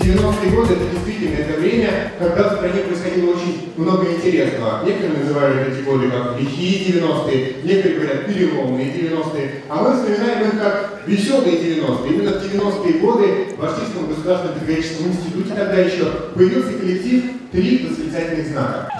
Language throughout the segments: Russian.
90-е годы это действительно это время, когда в стране происходило очень много интересного. Некоторые называют эти годы как лихие 90-е, некоторые говорят переломные 90-е, а мы вспоминаем их как веселые 90-е. Именно в 90-е годы в Башкирском государственном педагогическом институте тогда еще появился коллектив «Три восклицательных знака».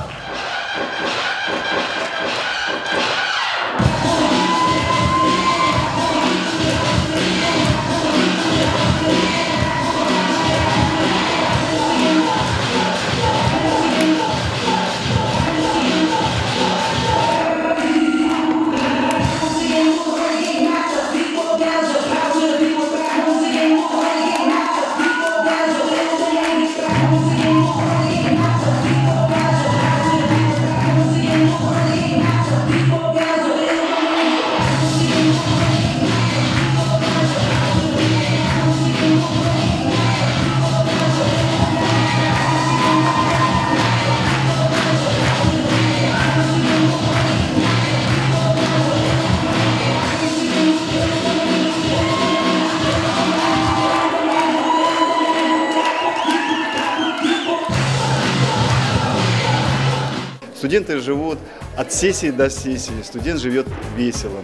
Студенты живут от сессии до сессии, студент живет весело.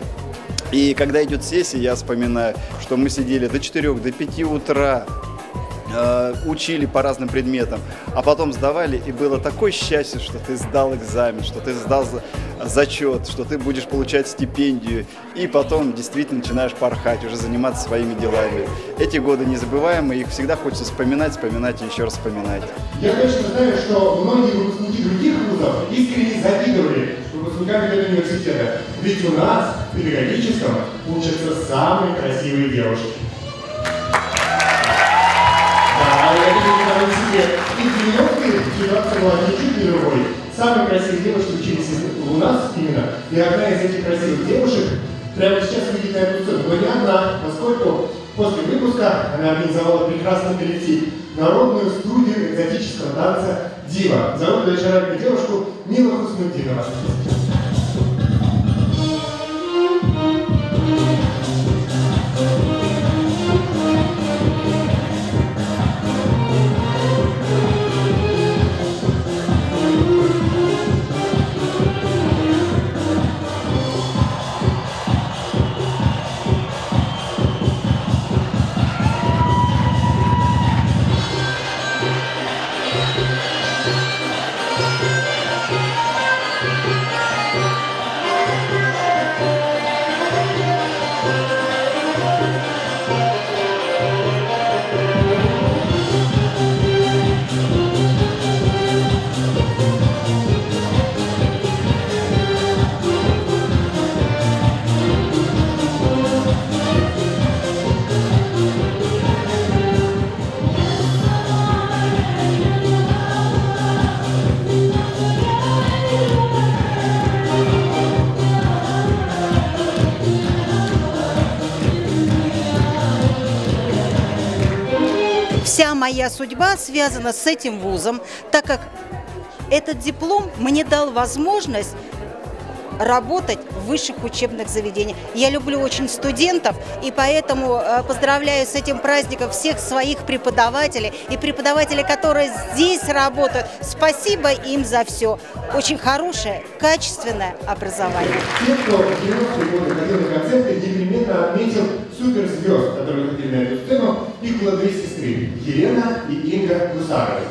И когда идет сессия, я вспоминаю, что мы сидели до 4, до 5 утра, учили по разным предметам, а потом сдавали, и было такое счастье, что ты сдал экзамен, что ты сдал зачет, что ты будешь получать стипендию, и потом действительно начинаешь порхать, уже заниматься своими делами. Эти годы незабываемые, их всегда хочется вспоминать, вспоминать и еще раз вспоминать. Я, конечно, знаю, что многие выпускники других вузов искренне завидовали выпускникам этого университета, ведь у нас в педагогическом учатся самые красивые девушки. Да, я вижу, что в университете и в 90-е ситуация была ничуть не другой. Самые красивые девушки учились у нас именно, и одна из этих красивых девушек прямо сейчас выйдет на эту сцену, но не одна, поскольку после выпуска она организовала прекрасный коллектив, народную студию экзотического танца «Дива». Зовут эту очаровательную девушку Мила Хуснутдинова. Вся моя судьба связана с этим вузом, так как этот диплом мне дал возможность работать в высших учебных заведениях. Я люблю очень студентов, и поэтому поздравляю с этим праздником всех своих преподавателей и преподавателей, которые здесь работают. Спасибо им за все. Очень хорошее, качественное образование. Те, кто в 90-е годы ходил на концерты, непременно отметил суперзвезд, которые выходили на эту сцену, их было две сестры – Елена и Инга Гусаровы.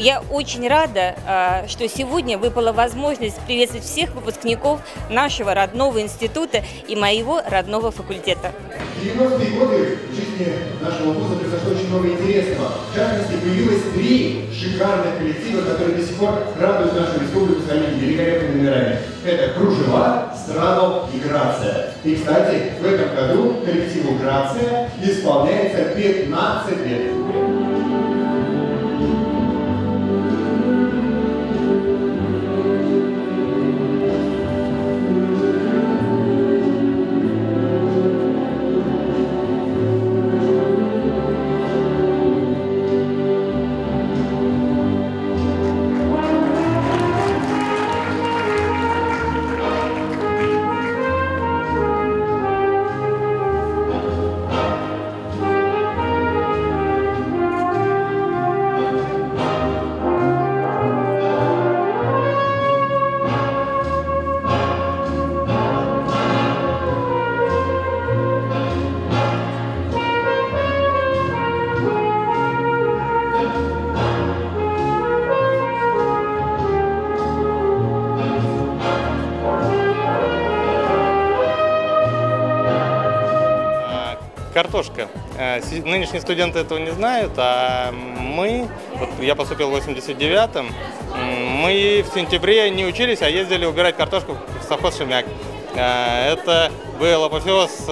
Я Я очень рада, что сегодня выпала возможность приветствовать всех выпускников нашего родного института и моего родного факультета. В 90-е годы в жизни нашего вуза произошло очень много интересного. В частности, появилось 3 шикарных коллектива, которые до сих пор радуют нашу республику своими великолепными номерами. Это «Кружева», «Страдал» и «Грация». И, кстати, в этом году коллективу «Грация» исполняется 15 лет. Картошка. Нынешние студенты этого не знают, а мы, вот я поступил в 89-м, мы в сентябре не учились, а ездили убирать картошку в совхоз «Шемяк». Это был апофеоз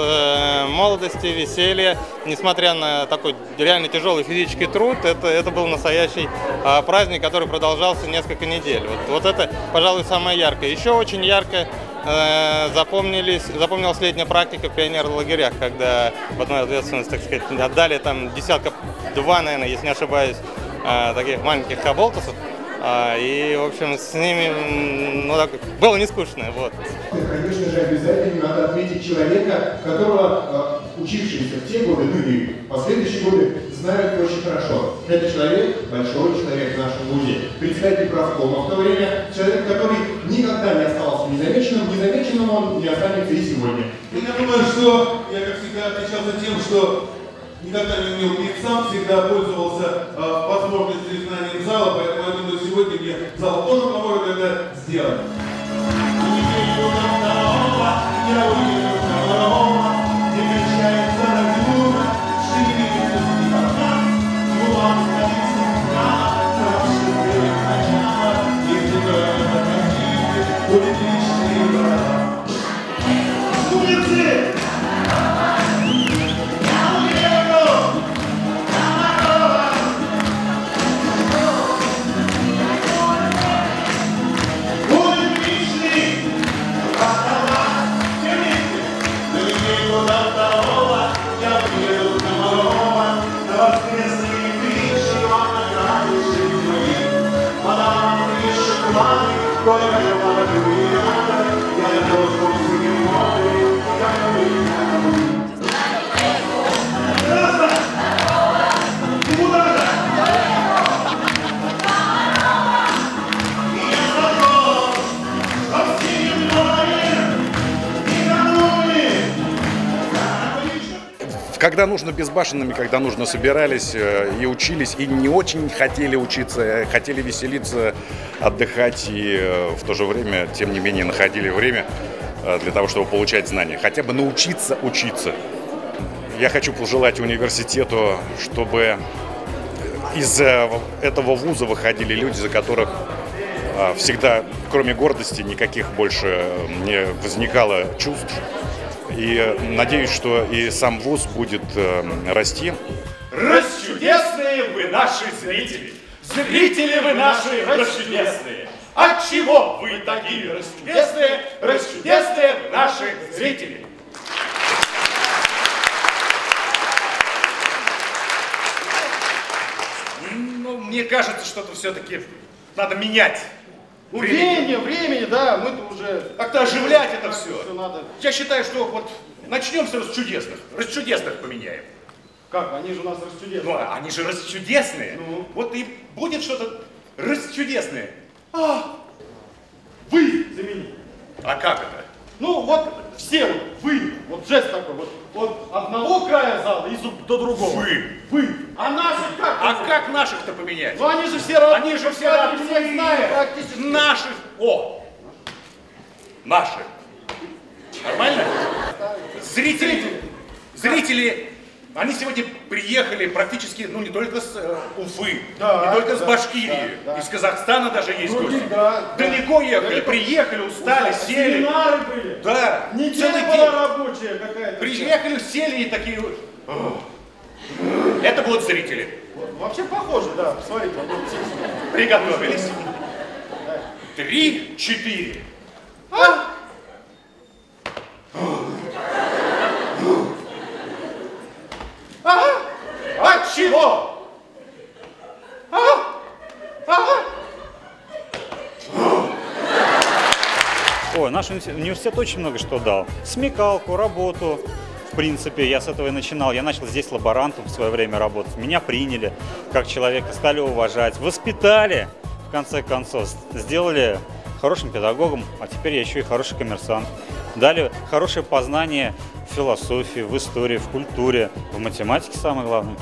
молодости, веселья. Несмотря на такой реально тяжелый физический труд, это был настоящий праздник, который продолжался несколько недель. Вот это, пожалуй, самое яркое. Еще очень ярко запомнилась летняя практика в пионер-лагерях, когда в одной ответственности, так сказать, отдали там десятка-два, наверное, если не ошибаюсь, таких маленьких хаболтусов. И, в общем, с ними так, было не скучно. Вот. Конечно же, обязательно надо отметить человека, которого учившиеся в те годы, ну и последующие годы, знают очень хорошо. Это человек, большой человек в нашем вузе, председатель правкома в то время, человек, который никогда не остался незамеченным он не останется и сегодня. Я думаю, что я, как всегда, отличался тем, что никогда не умел петь сам, всегда пользовался возможностью знанием зала, поэтому я думаю, сегодня мне зал тоже поможет это сделать. Когда нужно безбашенными, когда нужно собирались и учились, и не очень хотели учиться, хотели веселиться, отдыхать, и в то же время, тем не менее, находили время для того, чтобы получать знания, хотя бы научиться учиться. Я хочу пожелать университету, чтобы из этого вуза выходили люди, за которых всегда, кроме гордости, никаких больше не возникало чувств. И надеюсь, что и сам вуз будет расти. Расчудесные вы наши зрители! Зрители вы наши расчудесные! Отчего вы такие расчудесные? Расчудесные вы наши зрители! Ну, мне кажется, что-то все-таки надо менять. Времени, да, мы-то уже как-то оживлять это все. Надо. Я считаю, что вот начнем с расчудесных поменяем. Как? Они же у нас расчудесные. Ну, они же расчудесные. Ну. Вот и будет что-то расчудесное. Вы замените. А как это? Ну, вот все, вот вы, вот жест такой, вот от одного края зала и до другого. Вы. А наших как? А как наших-то поменять? Ну они же все родные. Они же все родные. Практически. Наших. О! Наши. Нормально? Зрители, они сегодня приехали практически, ну не только с Уфы, не только с Башкирии, из Казахстана даже есть гости. Далеко ехали, приехали, устали, сели. Семинары были. Да, Неделя целый была день. рабочая какая-то. Приехали, сели и такие вот. Это будут зрители. Вообще похоже, да. Смотрите, Приготовились. 3, 4. От чего? Ой, наш университет очень много что дал. Смекалку, работу. В принципе, я с этого и начинал. Я начал здесь лаборантом в свое время работать. Меня приняли как человека, стали уважать, воспитали, в конце концов, сделали хорошим педагогом, а теперь я еще и хороший коммерсант. Дали хорошее познание в философии, в истории, в культуре, в математике самое главное.